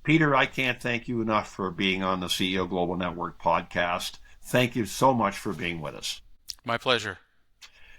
Peter, I can't thank you enough for being on the CEO Global Network podcast. Thank you so much for being with us. My pleasure.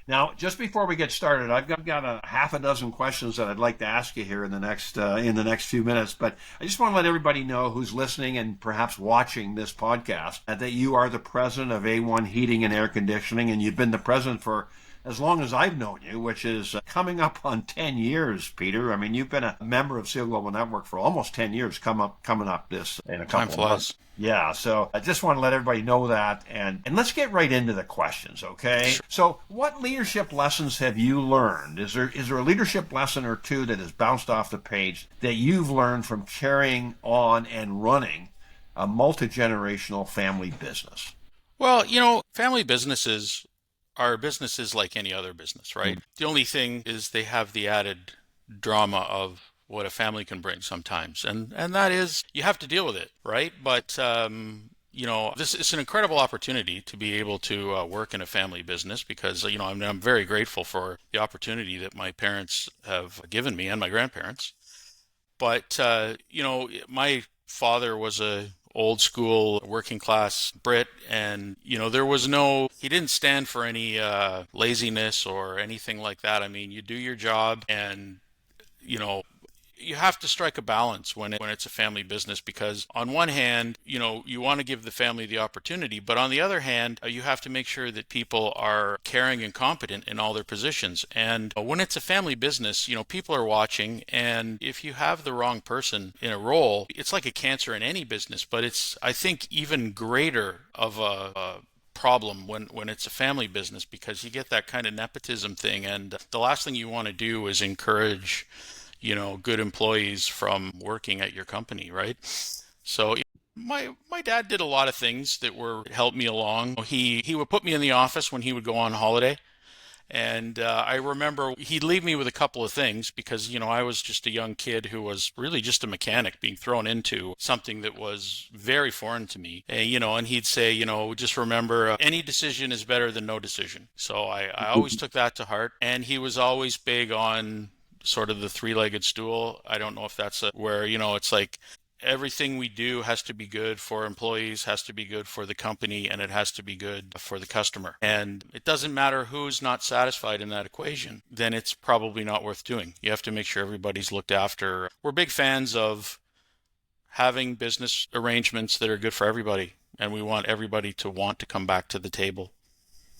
Now, just before we get started, I've got a half a dozen questions that I'd like to ask you here in the next few minutes. But I just want to let everybody know who's listening and perhaps watching this podcast that you are the president of A1 Heating and Air Conditioning, and you've been the president for as long as I've known you, which is coming up on 10 years, Peter. I mean, you've been a member of Seal Global Network for almost 10 years, coming up this in a Time couple of months. flies. Yeah, so I just want to let everybody know that, and let's get right into the questions, okay? Sure. So, what leadership lessons have you learned? Is there a leadership lesson or two that has bounced off the page that you've learned from carrying on and running a multi-generational family business? Well, family businesses are businesses like any other business, right? The only thing is they have the added drama of what a family can bring sometimes. And that is you have to deal with it, right? But this is an incredible opportunity to be able to work in a family business because I'm very grateful for the opportunity that my parents have given me and my grandparents. But my father was a old school working class Brit, and he didn't stand for any laziness or anything like that. I mean, you do your job, and you know you have to strike a balance when it's a family business because on one hand, you want to give the family the opportunity, but on the other hand, you have to make sure that people are caring and competent in all their positions. And when it's a family business, people are watching, and if you have the wrong person in a role, it's like a cancer in any business, but it's, I think, even greater of a problem when it's a family business because you get that kind of nepotism thing, and the last thing you want to do is encourage good employees from working at your company, right? So my dad did a lot of things that were helped me along. He would put me in the office when he would go on holiday, and I remember he'd leave me with a couple of things because I was just a young kid who was really just a mechanic being thrown into something that was very foreign to me. And he'd say, just remember, any decision is better than no decision. So I always took that to heart, and he was always big on sort of the three-legged stool. I don't know if that's where, it's like everything we do has to be good for employees, has to be good for the company, and it has to be good for the customer. And it doesn't matter who's not satisfied in that equation, then it's probably not worth doing. You have to make sure everybody's looked after. We're big fans of having business arrangements that are good for everybody, and we want everybody to want to come back to the table.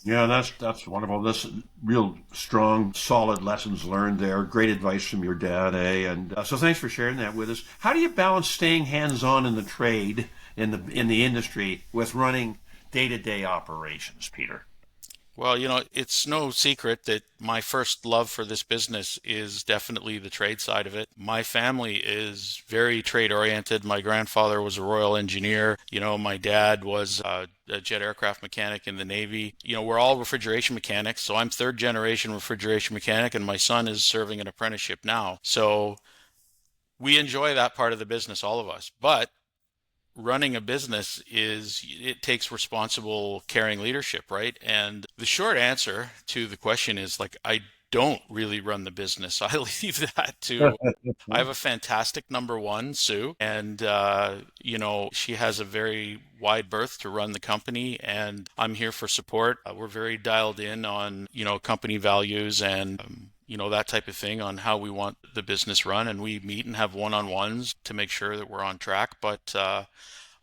Yeah, that's wonderful. This real strong, solid lessons learned there. Great advice from your dad, eh? And so thanks for sharing that with us. How do you balance staying hands-on in the trade in the industry with running day-to-day operations, Peter? Well, it's no secret that my first love for this business is definitely the trade side of it. My family is very trade oriented. My grandfather was a Royal Engineer. My dad was a jet aircraft mechanic in the Navy. We're all refrigeration mechanics. So I'm third generation refrigeration mechanic, and my son is serving an apprenticeship now. So we enjoy that part of the business, all of us. But running a business it takes responsible caring leadership, right? And the short answer to the question is like I don't really run the business. I leave that to I have a fantastic number one, Sue, and she has a very wide berth to run the company, and I'm here for support. We're very dialed in on company values and that type of thing on how we want the business run, and we meet and have one-on-ones to make sure that we're on track. But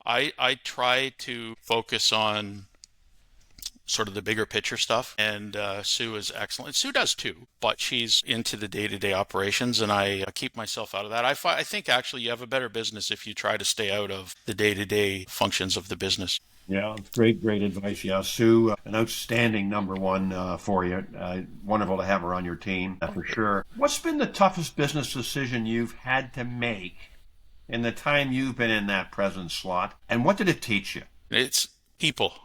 I try to focus on sort of the bigger picture stuff, and Sue is excellent. Sue does too, but she's into the day-to-day operations, and I keep myself out of that. I think actually you have a better business if you try to stay out of the day-to-day functions of the business. Yeah, great advice. Yeah, Sue, an outstanding number one for you. Wonderful to have her on your team, for sure. What's been the toughest business decision you've had to make in the time you've been in that present slot, and what did it teach you? It's people.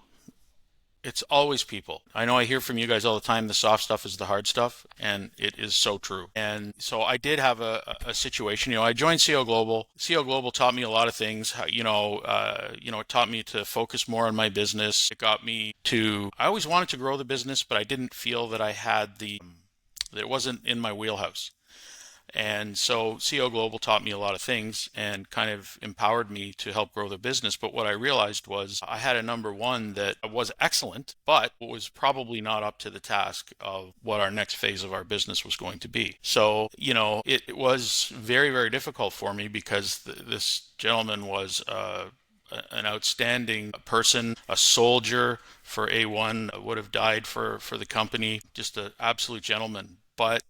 It's always people. I know I hear from you guys all the time, the soft stuff is the hard stuff, and it is so true. And so I did have a situation. I joined CO Global. CO Global taught me a lot of things. It taught me to focus more on my business. It got me to, I always wanted to grow the business, but I didn't feel that that it wasn't in my wheelhouse. And so CO Global taught me a lot of things and kind of empowered me to help grow the business. But what I realized was I had a number one that was excellent, but was probably not up to the task of what our next phase of our business was going to be. So, it was very, very difficult for me because this gentleman was an outstanding person, a soldier for A1, would have died for the company, just an absolute gentleman. But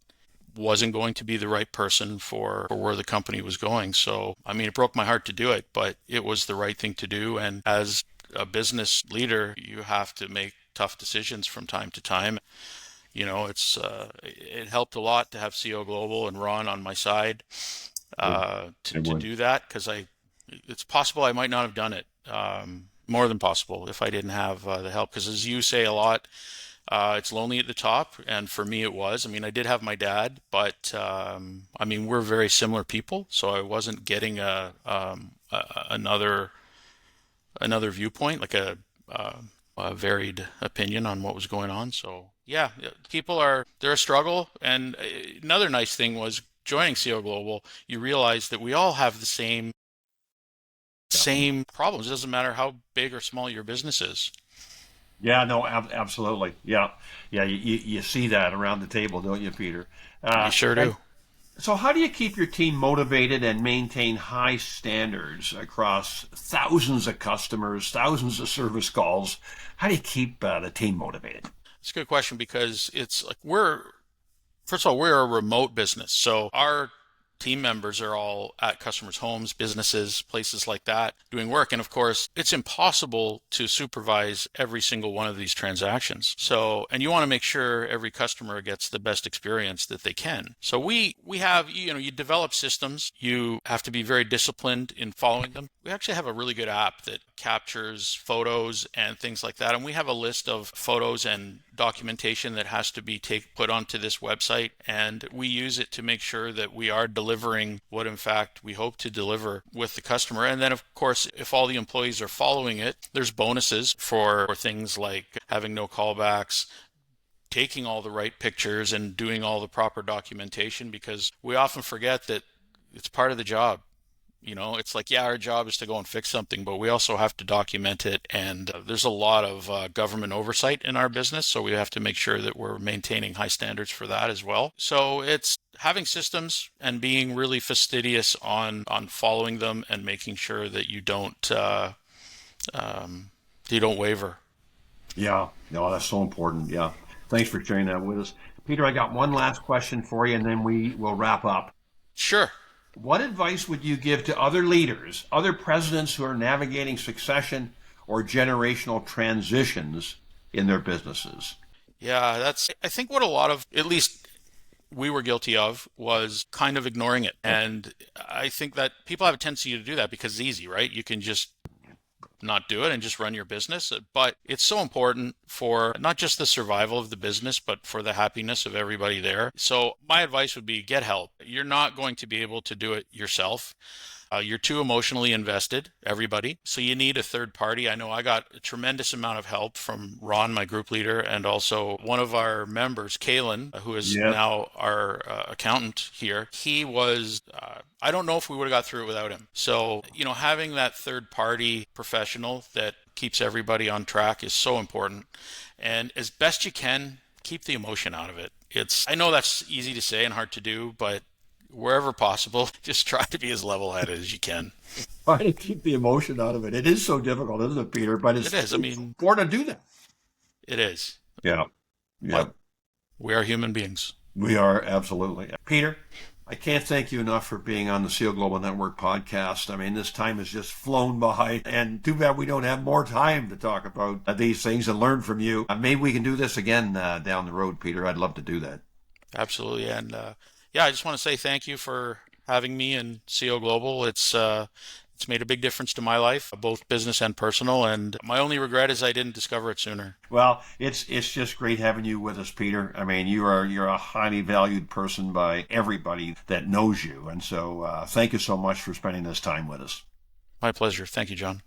wasn't going to be the right person for where the company was going. So, I mean, it broke my heart to do it, but it was the right thing to do. And as a business leader, you have to make tough decisions from time to time. It helped a lot to have CO Global and Ron on my side It to would. do that, because it's possible I might not have done it. More than possible if I didn't have the help. Because as you say a lot, it's lonely at the top, and for me it was. I mean, I did have my dad, but I mean, we're very similar people, so I wasn't getting another viewpoint, like a varied opinion on what was going on. So yeah, they're a struggle. And another nice thing was joining CO Global. You realize that we all have the Yeah. same problems. It doesn't matter how big or small your business is. Yeah, no, absolutely. Yeah, yeah, you see that around the table, don't you, Peter? You sure And do. so, how do you keep your team motivated and maintain high standards across thousands of customers, thousands of service calls? How do you keep the team motivated? It's a good question, because it's like first of all, we're a remote business. So our team members are all at customers' homes, businesses, places like that, doing work. And of course, it's impossible to supervise every single one of these transactions. So, and you want to make sure every customer gets the best experience that they can. So we have, you develop systems. You have to be very disciplined in following them. We actually have a really good app that captures photos and things like that. And we have a list of photos and documentation that has to be put onto this website. And we use it to make sure that we are delivering what in fact we hope to deliver with the customer. And then of course, if all the employees are following it, there's bonuses for things like having no callbacks, taking all the right pictures, and doing all the proper documentation, because we often forget that it's part of the job. It's like, yeah, our job is to go and fix something, but we also have to document it. And there's a lot of government oversight in our business. So we have to make sure that we're maintaining high standards for that as well. So it's having systems and being really fastidious on following them and making sure that you don't waver. Yeah, no, that's so important. Yeah, thanks for sharing that with us, Peter. I got one last question for you, and then we will wrap up. Sure. What advice would you give to other leaders, other presidents who are navigating succession or generational transitions in their businesses? Yeah, I think what a lot of, at least we were guilty of, was kind of ignoring it. And I think that people have a tendency to do that because it's easy, right? You can just not do it and just run your business. But it's so important for not just the survival of the business, but for the happiness of everybody there. So my advice would be get help. You're not going to be able to do it yourself. You're too emotionally invested, everybody. So you need a third party. I know I got a tremendous amount of help from Ron, my group leader, and also one of our members, Kalen, who is Yeah. now our accountant here. He was, I don't know if we would have got through it without him. So, having that third party professional that keeps everybody on track is so important. And as best you can, keep the emotion out of it. I know that's easy to say and hard to do, but wherever possible, just try to be as level-headed as you can. Try to keep the emotion out of it. It is so difficult, isn't it, Peter? But It it's is. I mean, important to do that. it is. Yeah. Yeah. But we are human beings. We are absolutely. Peter, I can't thank you enough for being on the Seal Global Network podcast. I mean, this time has just flown by, and too bad we don't have more time to talk about these things and learn from you. Maybe we can do this again down the road, Peter. I'd love to do that. Absolutely. And yeah, I just want to say thank you for having me in CO Global. It's made a big difference to my life, both business and personal. And my only regret is I didn't discover it sooner. Well, it's just great having you with us, Peter. I mean, you're a highly valued person by everybody that knows you, and so thank you so much for spending this time with us. My pleasure. Thank you, John.